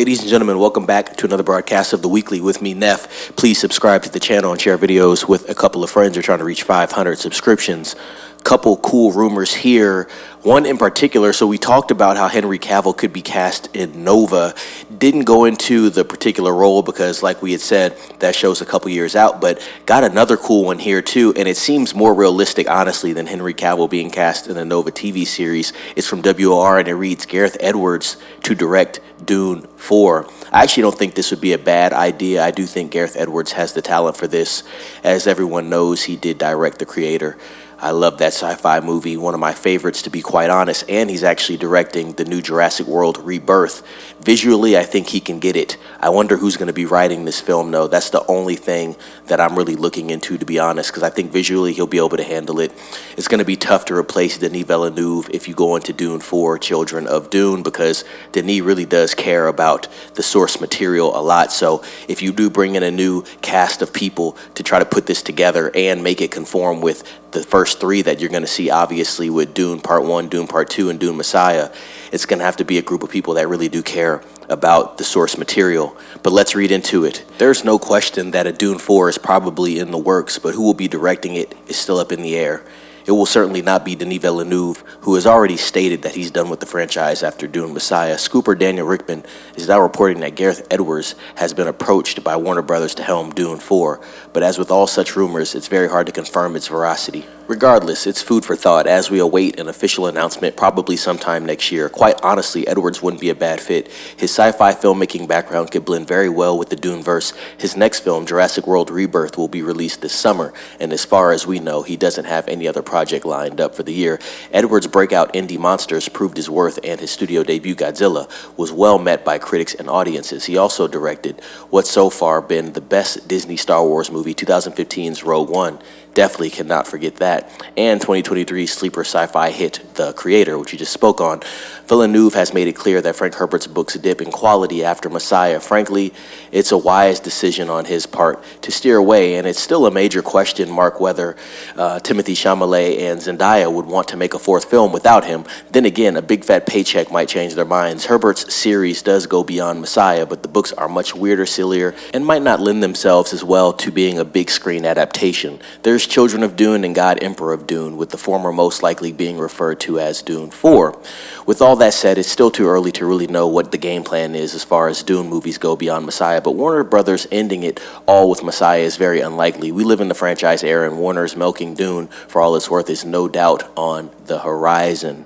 Ladies and gentlemen, welcome back to another broadcast of The Weekly with me, Neff. Please subscribe to the channel and share videos with a couple of friends. We're trying to reach 500 subscriptions. Couple cool rumors here. One in particular, so we talked about how Henry Cavill could be cast in Nova. Didn't go into the particular role because, like we had said, that show's a couple years out, but got another cool one here too, and it seems more realistic, honestly, than Henry Cavill being cast in the Nova TV series. It's from WOR, and it reads, Gareth Edwards to direct Dune 4. I actually don't think this would be a bad idea. I do think Gareth Edwards has the talent for this. As everyone knows, he did direct The Creator. I love that sci-fi movie, one of my favorites to be quite honest, and he's actually directing the new Jurassic World Rebirth. Visually, I think he can get it. I wonder who's going to be writing this film, though. That's the only thing that I'm really looking into, to be honest, because I think visually he'll be able to handle it. It's going to be tough to replace Denis Villeneuve if you go into Dune 4, Children of Dune, because Denis really does care about the source material a lot. So if you do bring in a new cast of people to try to put this together and make it conform with the first three that you're going to see, obviously, with Dune Part 1, Dune Part 2, and Dune Messiah, it's going to have to be a group of people that really do care about the source material. But let's read into it. There's no question that a Dune 4 is probably in the works, but who will be directing it is still up in the air. It will certainly not be Denis Villeneuve, who has already stated that he's done with the franchise after Dune Messiah. Scooper Daniel Rickman is now reporting that Gareth Edwards has been approached by Warner Brothers to helm Dune 4. But as with all such rumors, it's very hard to confirm its veracity. Regardless, it's food for thought as we await an official announcement probably sometime next year. Quite honestly, Edwards wouldn't be a bad fit. His sci-fi filmmaking background could blend very well with the Dune-verse. His next film, Jurassic World Rebirth, will be released this summer, and as far as we know, he doesn't have any other project lined up for the year. Edwards' breakout indie monsters proved his worth, and his studio debut, Godzilla, was well met by critics and audiences. He also directed what's so far been the best Disney Star Wars movie, 2015's Rogue One. Definitely cannot forget that. And 2023's sleeper sci-fi hit, The Creator, which you just spoke on. Villeneuve has made it clear that Frank Herbert's books dip in quality after Messiah. Frankly, it's a wise decision on his part to steer away, and it's still a major question mark whether Timothée Chalamet and Zendaya would want to make a fourth film without him. Then again, a big fat paycheck might change their minds. Herbert's series does go beyond Messiah, but the books are much weirder, sillier, and might not lend themselves as well to being a big screen adaptation. There's Children of Dune and God Emperor of Dune, with the former most likely being referred to as Dune 4. With all that said, it's still too early to really know what the game plan is as far as Dune movies go beyond Messiah, but Warner Brothers ending it all with Messiah is very unlikely. We live in the franchise era, and Warner's milking Dune for all it's worth is no doubt on the horizon.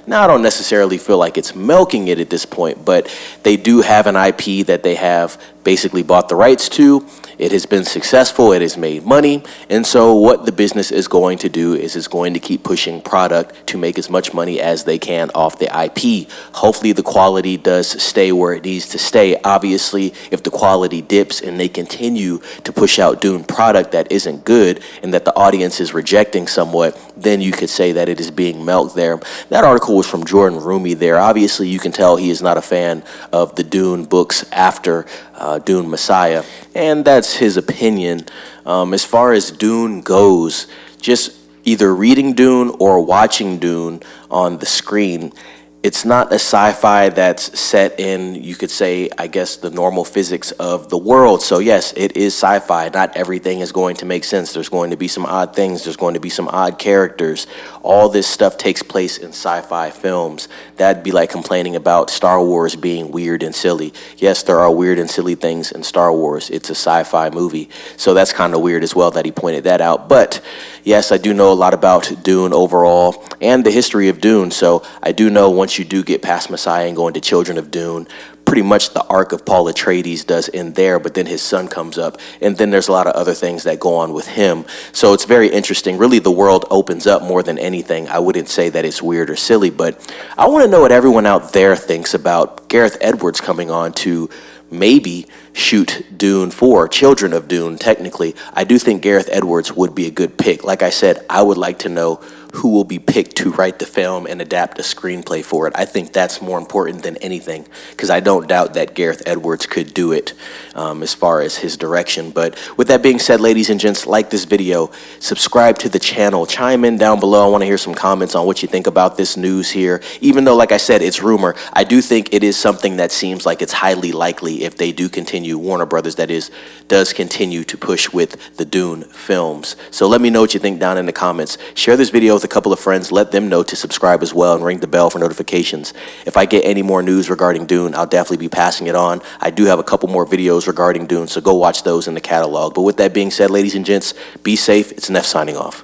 Now, I don't necessarily feel like it's milking it at this point, but they do have an IP that they have basically bought the rights to. It has been successful, it has made money, and so what the business is going to do is it's going to keep pushing product to make as much money as they can off the IP. Hopefully the quality does stay where it needs to stay. Obviously, if the quality dips and they continue to push out Dune product that isn't good and that the audience is rejecting somewhat, then you could say that it is being milked there. That article was from Jordan Rumi there. Obviously, you can tell he is not a fan of the Dune books after Dune Messiah, and that's his opinion. As far as Dune goes, just either reading Dune or watching Dune on the screen, it's not a sci-fi that's set in, you could say, I guess, the normal physics of the world. So yes, it is sci-fi. Not everything is going to make sense. There's going to be some odd things. There's going to be some odd characters. All this stuff takes place in sci-fi films. That'd be like complaining about Star Wars being weird and silly. Yes, there are weird and silly things in Star Wars. It's a sci-fi movie. So that's kind of weird as well that he pointed that out. But yes, I do know a lot about Dune overall and the history of Dune. So I do know once you do get past Messiah and go into Children of Dune, pretty much the arc of Paul Atreides does end there, but then his son comes up, and then there's a lot of other things that go on with him. So it's very interesting. Really, the world opens up more than anything. I wouldn't say that it's weird or silly, but I want to know what everyone out there thinks about Gareth Edwards coming on to maybe shoot Dune for, Children of Dune, technically, I do think Gareth Edwards would be a good pick. Like I said, I would like to know who will be picked to write the film and adapt a screenplay for it. I think that's more important than anything, because I don't doubt that Gareth Edwards could do it as far as his direction. But with that being said, ladies and gents, like this video, subscribe to the channel, chime in down below. I want to hear some comments on what you think about this news here. Even though, like I said, it's rumor, I do think it is something that seems like it's highly likely if they do continue, Warner Brothers that is, does continue to push with the Dune films. So let me know what you think down in the comments. Share this video with a couple of friends, let them know to subscribe as well and ring the bell for notifications. If I get any more news regarding Dune, I'll definitely be passing it on. I do have a couple more videos regarding Dune, so go watch those in the catalog. But with that being said, ladies and gents, be safe. It's Neff signing off.